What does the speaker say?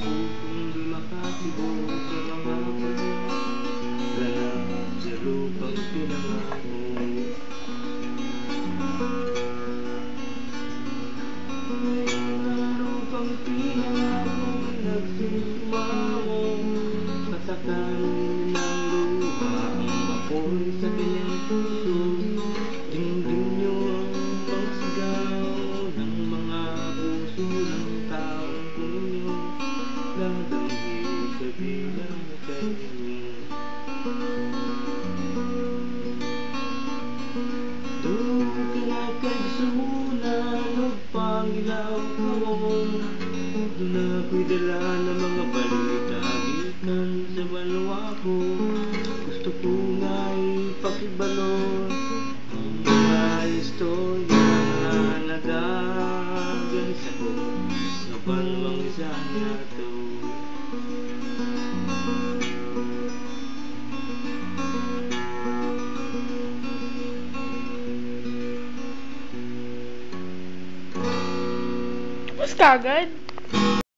ako kung di makatibok sa mga paglalat sa lupang pinangako. Ang lupang pinangako nagsimamo, katakan ng lupa ang apoy sa kanyang puso. Dinggin niyo ang pagsigaw ng mga puso ng taong punyo, dadamhin sa bilang kayo. Kinakagsunan o pangilaw ko, doon ako'y dala ng mga balita gikan sa banwa ko. Gusto ko nga'y pakibalot ang mga istorya na nadagan sa ko sa banwang isa niya to. Tapos kagad?